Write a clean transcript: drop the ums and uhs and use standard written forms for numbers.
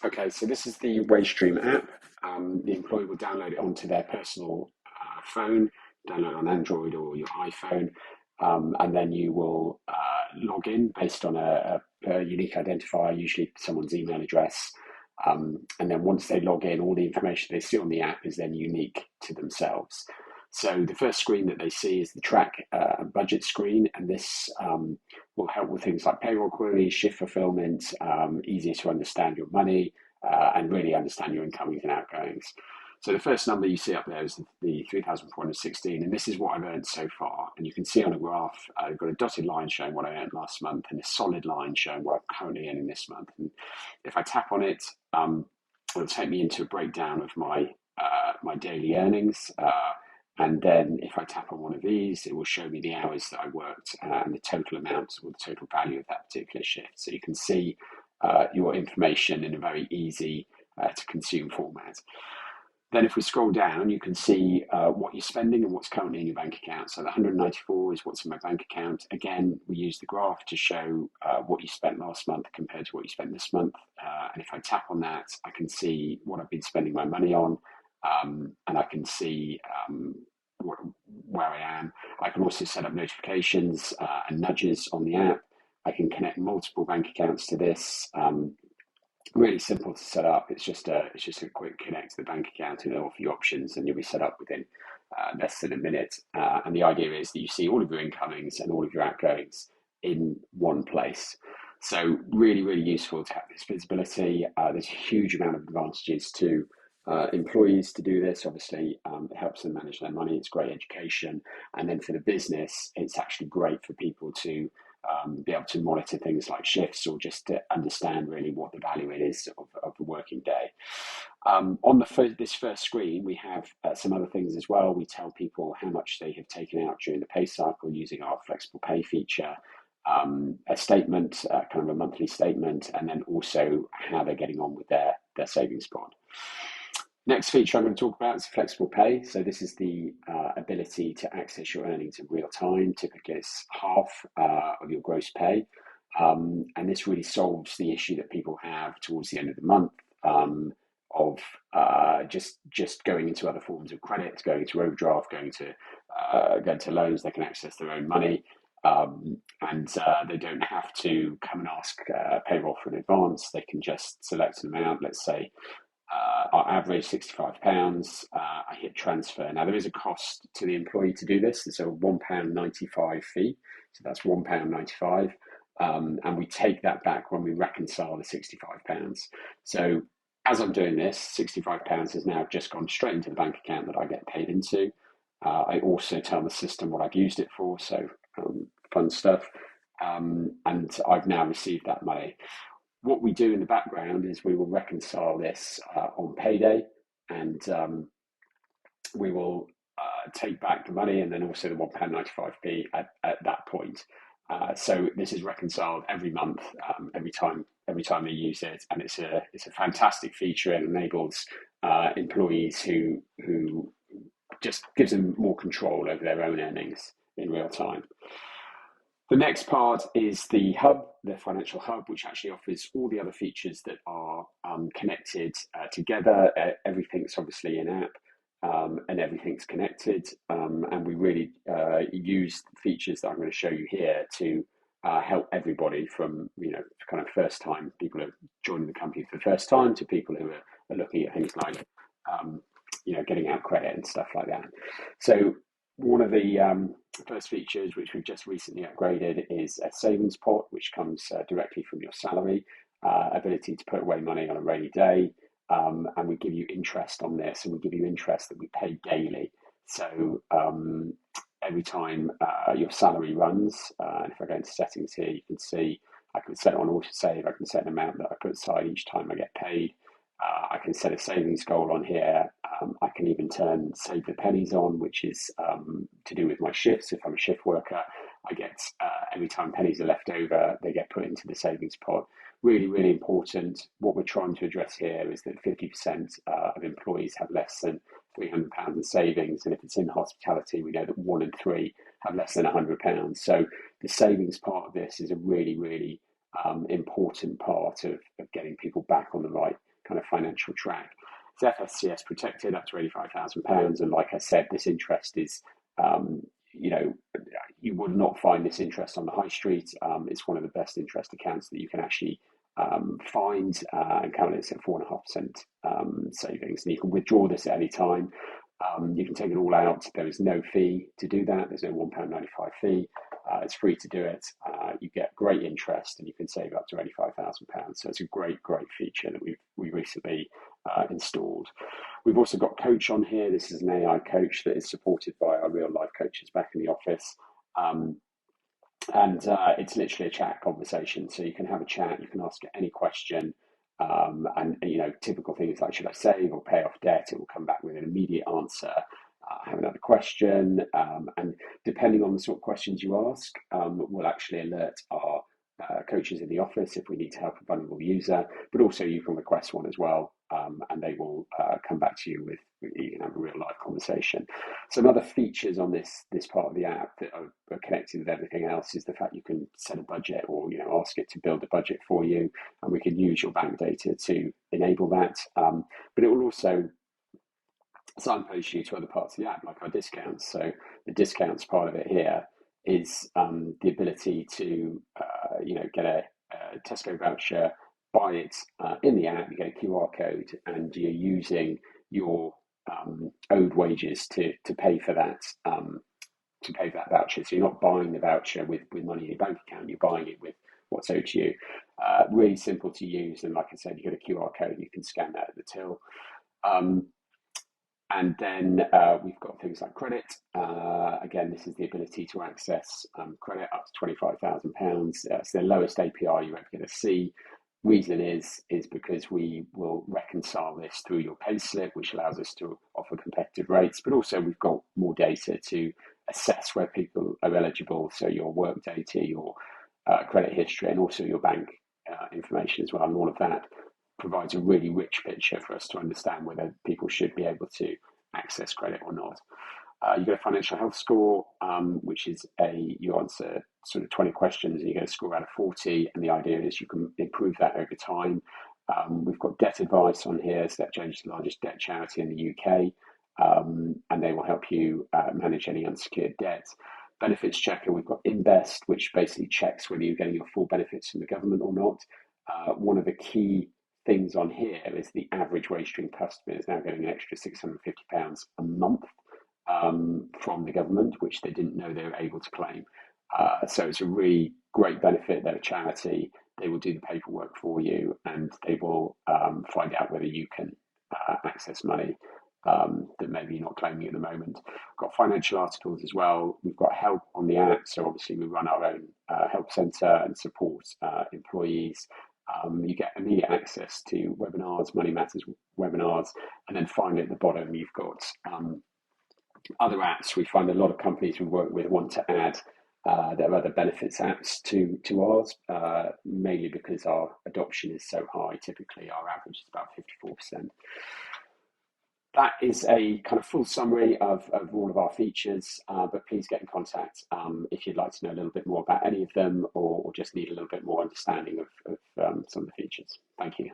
Okay, so this is the Wagestream app. The employee will download it onto their personal phone, download it on Android or your iPhone, and then you will log in based on a unique identifier, usually someone's email address. And then once they log in, all the information they see on the app is then unique to themselves. So the first screen that they see is the track and budget screen, and this will help with things like payroll queries, shift fulfillment, easier to understand your money, and really understand your incomings and outgoings. So the first number you see up there is the 3,416, and this is what I've earned so far. And you can see on a graph, I've got a dotted line showing what I earned last month and a solid line showing what I'm currently earning this month. And if I tap on it, it'll take me into a breakdown of my daily earnings. And then if I tap on one of these, it will show me the hours that I worked and the total amount or the total value of that particular shift. So you can see your information in a very easy to consume format. Then if we scroll down, you can see what you're spending and what's currently in your bank account. So the 194 is what's in my bank account. Again, we use the graph to show what you spent last month compared to what you spent this month. And if I tap on that, I can see what I've been spending my money on. And I can see where I am. I can also set up notifications and nudges on the app. I can connect multiple bank accounts to this. Really simple to set up. It's just a quick connect to the bank account and it'll offer you options, and you'll be set up within less than a minute. And the idea is that you see all of your incomings and all of your outgoings in one place. So really, really useful to have this visibility. There's a huge amount of advantages to employees to do this. Obviously, it helps them manage their money. It's great education. And then for the business, it's actually great for people to be able to monitor things like shifts or just to understand really what the value it is of the working day. On this first screen, we have some other things as well. We tell people how much they have taken out during the pay cycle using our flexible pay feature, a statement, kind of a monthly statement, and then also how they're getting on with their savings pot. Next feature I'm going to talk about is flexible pay. So this is the ability to access your earnings in real time. Typically, it's half of your gross pay. And this really solves the issue that people have towards the end of the month of just going into other forms of credit, going to overdraft, going to loans. They can access their own money. And they don't have to come and ask payroll for an advance. They can just select an amount, let's say, our average £65. I hit transfer. Now there is a cost to the employee to do this. It's a £1.95 fee, so that's £1.95, and we take that back when we reconcile the £65. So as I'm doing this, £65 has now just gone straight into the bank account that I get paid into. I also tell the system what I've used it for, so fun stuff, and I've now received that money. What we do in the background is we will reconcile this on payday, and we will take back the money and then also the £1.95p at that point. So this is reconciled every month, every time they use it, and it's a fantastic feature. It enables employees who just gives them more control over their own earnings in real time. The next part is the hub, the financial hub, which actually offers all the other features that are connected together. Everything's obviously in app, and everything's connected. And we really use the features that I'm going to show you here to help everybody from, kind of first time people who are joining the company for the first time to people who are looking at things like, getting out credit and stuff like that. So one of the first features, which we've just recently upgraded, is a savings pot, which comes directly from your salary, ability to put away money on a rainy day, and we give you interest on this, and we give you interest that we pay daily. So every time your salary runs, and if I go into settings here, you can see I can set it on auto save. I can set an amount that I put aside each time I get paid. I can set a savings goal on here. I can even turn save the pennies on, which is to do with my shifts. If I'm a shift worker, I get every time pennies are left over, they get put into the savings pot. Really, really important. What we're trying to address here is that 50% of employees have less than £300 in savings. And if it's in hospitality, we know that 1 in 3 have less than £100. So the savings part of this is a really, really important part of getting people back on the right kind of financial track. It's FSCS protected up to £85,000, and like I said, this interest is, um, you know, you would not find this interest on the high street. It's one of the best interest accounts that you can actually find, and currently it's at 4.5% savings, and you can withdraw this at any time. You can take it all out. There is no fee to do that. There's no £1.95 fee. It's free to do it. You get great interest, and you can save up to £85,000. So it's a great, great feature that we recently installed. We've also got Coach on here. This is an AI coach that is supported by our real life coaches back in the office. And it's literally a chat conversation. So you can have a chat, you can ask it any question. And you know, typical things like, should I save or pay off debt? It will come back with an immediate answer. Have another question, and depending on the sort of questions you ask, we'll actually alert our coaches in the office if we need to help a vulnerable user, but also you can request one as well, and they will come back to you with, you can have a real life conversation. Some other features on this part of the app that are connected with everything else is the fact you can set a budget, or ask it to build a budget for you, and we can use your bank data to enable that. But it will also signpost you to other parts of the app, like our discounts. So the discounts part of it here is the ability to get a Tesco voucher, buy it in the app. You get a QR code, and you're using your owed wages to pay for that. To pay for that voucher. So you're not buying the voucher with money in your bank account, you're buying it with what's owed to you. Really simple to use, and like I said, you get a QR code, you can scan that at the till. And then we've got things like credit. Again, this is the ability to access credit up to £25,000. It's the lowest APR you're ever going to see. Reason is because we will reconcile this through your payslip, which allows us to offer competitive rates, but also we've got more data to assess where people are eligible. So your work data, your credit history, and also your bank information as well. And all of that provides a really rich picture for us to understand whether people should be able to access credit or not. You get a financial health score, which is you answer sort of 20 questions and you get a score out of 40. And the idea is you can improve that over time. We've got debt advice on here. So that is the largest debt charity in the UK. And they will help you manage any unsecured debt. Benefits checker, we've got Invest, which basically checks whether you're getting your full benefits from the government or not. One of the key things on here is the average Wagestream customer is now getting an extra £650 a month from the government, which they didn't know they were able to claim. So it's a really great benefit. They're a charity. They will do the paperwork for you, and they will find out whether you can access money that maybe you're not claiming at the moment. We've got financial articles as well. We've got help on the app. So obviously we run our own help centre and support employees. You get immediate access to webinars, Money Matters webinars, and then finally at the bottom you've got other apps. We find a lot of companies we work with want to add their other benefits apps to ours, mainly because our adoption is so high. Typically our average is about 54%. That is a kind of full summary of all of our features, but please get in contact if you'd like to know a little bit more about any of them, or just need a little bit more understanding of some of the features. Thank you.